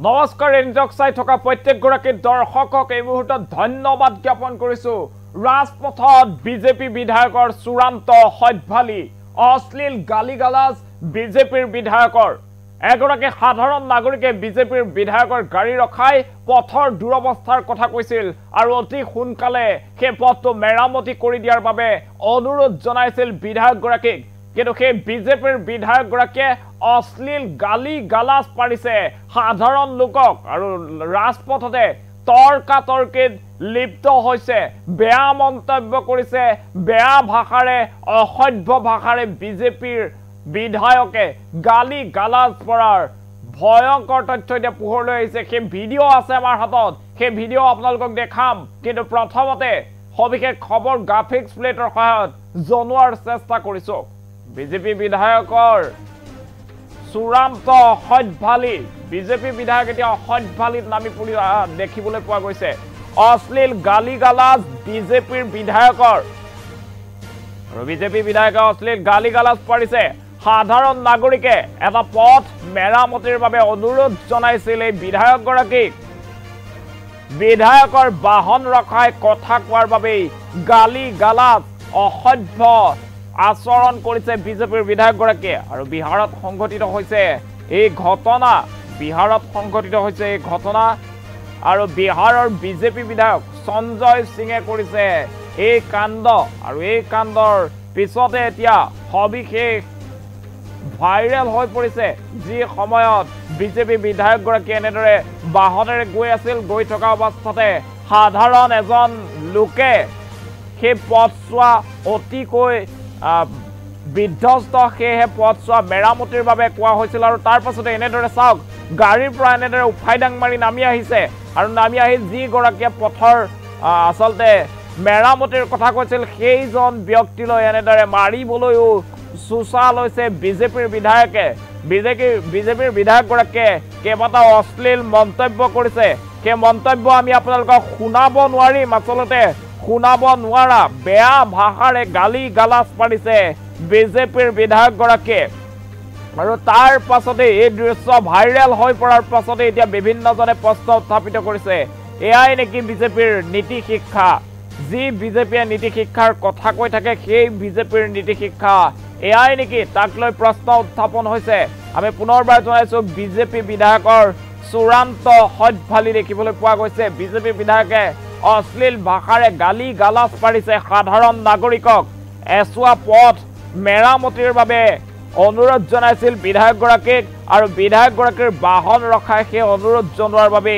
নমস্কাৰ এনজক চাই থকা প্ৰত্যেকগৰাকী দৰ্শকক এই মুহূৰ্তত ধন্যবাদ জ্ঞাপন কৰিছো ৰাজপথত বিজেপি বিধায়কৰ চূড়ান্ত হত্যভালি অশ্লীল গালিগালাজ বিজেপিৰ বিধায়কৰ এগৰাকী সাধাৰণ নাগৰিকে বিজেপিৰ বিধায়কৰ গাড়ী ৰখাই পথৰ দুৰৱস্থাৰ কথা কৈছিল আৰু অতি সোনকালে সেই পথটো মেৰামতি কৰি দিয়াৰ বাবে অনুৰোধ জনাইছিল বিধায়কগৰাকীক কিন্তু সেই বিজেপিৰ বিধায়কগৰাকীয়ে অশ্লীল গালি গালাজ পাৰিছে সাধাৰণ লোকক আৰু ৰাজপথতে তৰ্কাতৰ্কিত লিপ্ত হৈছে বেয়া মন্তব্য কৰিছে বেয়া ভাষাৰে অসভ্য ভাষাৰে বিজেপিৰ বিধায়কে গালি গালাজ পৰাৰ ভয়ংকৰ তথ্য এতিয়া পোহৰলৈ আহিছে সেই ভিডিঅ' আছে আমাৰ হাতত সেই ভিডিঅ' আপোনালোকক দেখাম কিন্তু প্ৰথমতে সবিশেষ খবৰ গ্ৰাফিক্স প্লেটৰ সহায়ত জনোৱাৰ চেষ্টা কৰিছো বিজেপি বিধায়কৰ চূড়ান্ত হত্যভালি বিজেপি বিধায়ক এতিয়া হত্যভালিত নামি পৰি দেখিবলৈ পোৱা গৈছে অশ্লীল গালি গালাজ বিজেপিৰ বিধায়কৰ আৰু বিজেপি বিধায়কে অশ্লীল গালি গালাজ পাৰিছে সাধাৰণ নাগৰিকে এটা পথ মেৰামতিৰ বাবে অনুৰোধ জনাইছিল এই বিধায়কগৰাকীক বিধায়কৰ বাহন ৰখাই কথা কোৱাৰ বাবে গালি গালাজ অসভ্য আচৰণ কৰিছে বিজেপিৰ বিধায়কগৰাকীয়ে আৰু বিহাৰত সংঘটিত হৈছে এই ঘটনা আৰু বিহাৰৰ বিজেপি বিধায়ক সঞ্জয় সিঙে কৰিছে এই কাণ্ড আৰু এই কাণ্ডৰ পিছতে এতিয়া সবিশেষ ভাইৰেল হৈ পৰিছে যি সময়ত বিজেপি বিধায়কগৰাকী এনেদৰে বাহনেৰে গৈ থকা অৱস্থাতে সাধাৰণ এজন লোকে সেই পথছোৱা অতিকৈ বিধ্বস্ত সেয়েহে পথছোৱা মেৰামতিৰ বাবে কোৱা হৈছিল আৰু তাৰ পাছতে এনেদৰে চাওক গাড়ীৰ পৰা এনেদৰে উফাই ডাং মাৰি নামি আহিছে আৰু নামি আহি যিগৰাকীয়ে পথৰ আচলতে মেৰামতিৰ কথা কৈছিল সেইজন ব্যক্তিলৈ এনেদৰে মাৰিবলৈও চুচা লৈছে বিজেপিৰ বিধায়কে বিজেপিৰ বিধায়কগৰাকীয়ে কেইবাটাও অশ্লীল মন্তব্য কৰিছে সেই মন্তব্য আমি আপোনালোকক শুনাব নোৱাৰিম আচলতে শুনাব নোৱাৰা বেয়া ভাষাৰে গালি গালাজ পাৰিছে বিজেপিৰ বিধায়কগৰাকীয়ে আৰু তাৰ পাছতে এই দৃশ্য ভাইৰেল হৈ পৰাৰ পাছতে এতিয়া বিভিন্নজনে প্ৰশ্ন উত্থাপিত কৰিছে এয়াই নেকি বিজেপিৰ নীতি শিক্ষা যি বিজেপিয়ে নীতি শিক্ষাৰ কথা কৈ থাকে সেই বিজেপিৰ নীতি শিক্ষা এয়াই নেকি তাক লৈ প্ৰশ্ন উত্থাপন হৈছে আমি পুনৰবাৰ জনাইছো বিজেপি বিধায়কৰ চূড়ান্ত হত্যভালি দেখিবলৈ পোৱা গৈছে বিজেপি বিধায়কে অশ্লীল ভাষাৰে গালি গালাজ পাৰিছে সাধাৰণ নাগৰিকক এছুৱা পথ মেৰামতিৰ বাবে অনুৰোধ জনাইছিল বিধায়কগৰাকীক আৰু বিধায়কগৰাকীৰ বাহন ৰখাই সেই অনুৰোধ জনোৱাৰ বাবে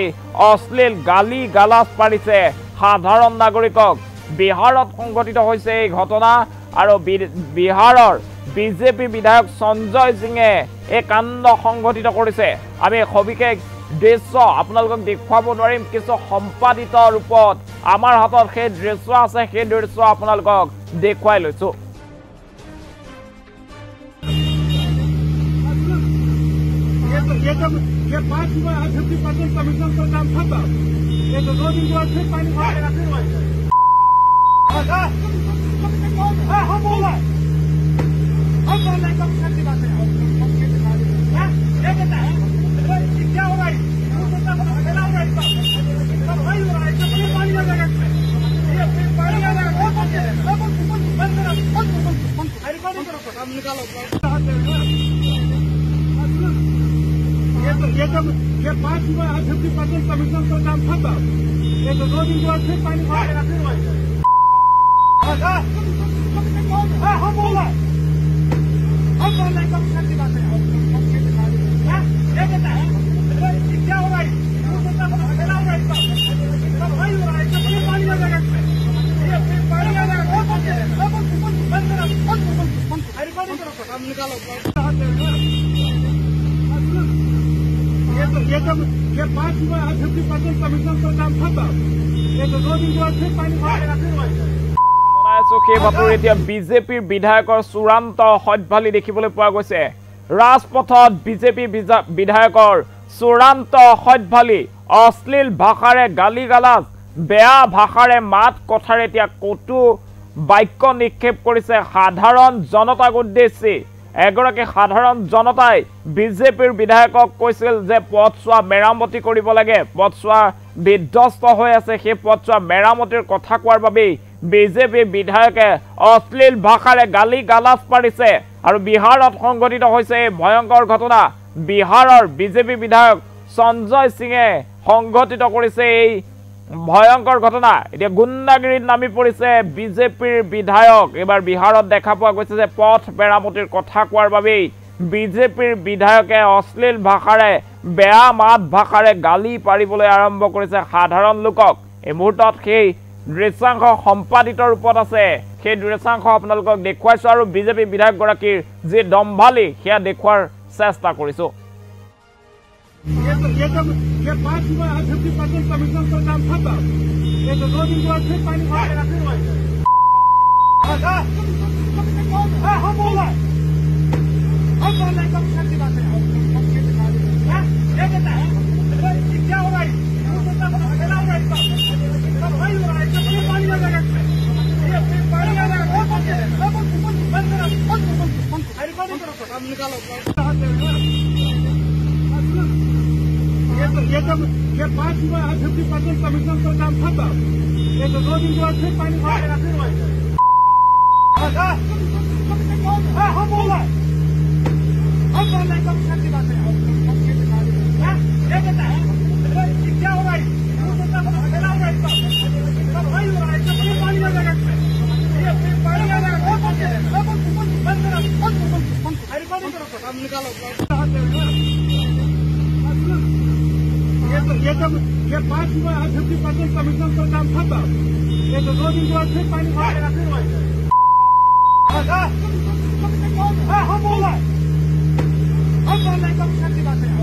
অশ্লীল গালি গালাজ পাৰিছে সাধাৰণ নাগৰিকক বিহাৰত সংঘটিত হৈছে এই ঘটনা আৰু বিহাৰৰ বিজেপি বিধায়ক সঞ্জয় সিঙে এই কাণ্ড সংঘটিত কৰিছে আমি সবিশেষ দৃশ্য আপোনালোকক দেখুৱাব নোৱাৰিম কিছু সম্পাদিত ৰূপত আমাৰ হাতত সেই দৃশ্য আছে সেই দৃশ্য আপোনালোকক দেখুৱাই লৈছো ये 5 हुआ 50% कमीशन का काम खत्म ये तो 2 दिन बाद फिर पानी मारेगा फिर वही हम बोला हम बोले कमीशन की बात है ये बता क्या हो रहा है अकेला हो रहा है सब वही हो रहा है फिर पानी आ जाएगा ये फिर पानी आ जाएगा सब बंद करो अरे कौन करो काम निकालो ये 5 हुआ 50% कमीशन का काम खत्म ये तो 2 दिन बाद फिर पानी मारेगा फिर वही हम बोला हम बोले कमीशन की बात है ये बता क्या हो रहा है अकेला हो रहा है सब वही हो रहा है फिर पानी आ जाएगा ये फिर पानी आ जाएगा सब बंद करो अरे कौन करो काम निकालो ये 5 हुआ 50% कमीशन का काम खत्म ये तो 2 दिन बाद फिर पानी मारेगा फिर वही সেই বাতৰি এতিয়া বিজেপিৰ বিধায়কৰ চূড়ান্ত হত্যভালি দেখিবলৈ পোৱা গৈছে ৰাজপথত বিজেপি বিধায়কৰ চূড়ান্ত হত্যভালি অশ্লীল ভাষাৰে গালি গালাজ বেয়া ভাষাৰে মাত কথাৰে এতিয়া কটু বাক্য নিক্ষেপ কৰিছে সাধাৰণ জনতাক উদ্দেশ্যি এগৰাকী সাধাৰণ জনতাই বিজেপিৰ বিধায়কক কৈছিল যে পথছোৱা মেৰামতি কৰিব লাগে, পথছোৱা বিধ্বস্ত হৈ আছে, সেই পথছোৱা মেৰামতিৰ কথা কোৱাৰ বাবেই বিজেপি বিধায়কে অশ্লীল ভাষাৰে গালি গালাজ পাৰিছে। আৰু বিহাৰত সংঘটিত হৈছে এই ভয়ংকৰ ঘটনা। বিহাৰৰ বিজেপি বিধায়ক সঞ্জয় সিঙে সংঘটিত কৰিছে এই ভয়ংকৰ ঘটনা। এতিয়া গুণ্ডাগিৰিত নামি পৰিছে বিজেপিৰ বিধায়ক। এবাৰ বিহাৰত দেখা পোৱা গৈছে যে পথ মেৰামতিৰ কথা কোৱাৰ বাবেই বিজেপিৰ বিধায়কে অশ্লীল ভাষাৰে বেয়া মাত ভাষাৰে গালি পাৰিবলৈ আৰম্ভ কৰিছে সাধাৰণ লোকক। এই মুহূৰ্তত সেই দৃশ্যাংশ সম্পাদিত ৰূপত আছে, সেই দৃশ্যাংশ আপোনালোকক দেখুৱাইছো আৰু বিজেপি বিধায়কগৰাকীৰ যি দম্ভালি সেয়া দেখুৱাৰ চেষ্টা কৰিছো। ये 5 हुआ 50% कमीशन पर काम खत्म। ये तो 2 दिन के बाद फिर पानी भर के रखे हुए हैं। हम बोल रहे हैं, हम बोल रहे हैं कमीशन की बात है। ये कहता है क्या हो रहा है, फैला हुआ है इसका, सब वही हो रहा है, इसमें फिर पानी लगा है, ये फिर पानी लगा है, बंद करो, रिकॉर्डिंग करो, हम निकालो। ये 5 हुआ 50% कमीशन पर काम खत्म। ये तो 2 दिन के बाद फिर पानी भर के रखे हुए हैं। हम बोल रहे हैं, हम बोल रहे हैं कमीशन की बात है। ये कहता है क्या हो रहा है, फैला हुआ है इसका, सब वही हो रहा है, इसमें फिर पानी लगा है, ये फिर पानी लगा है, बंद करो, रिकॉर्डिंग करो, हम निकालो। ये 5 हुआ 50% कमीशन पर काम खत्म। ये तो 2 दिन के बाद फिर पानी भर के रखे हुए हैं। हम बोल रहे हैं, हम बोल रहे हैं कमीशन की बात है।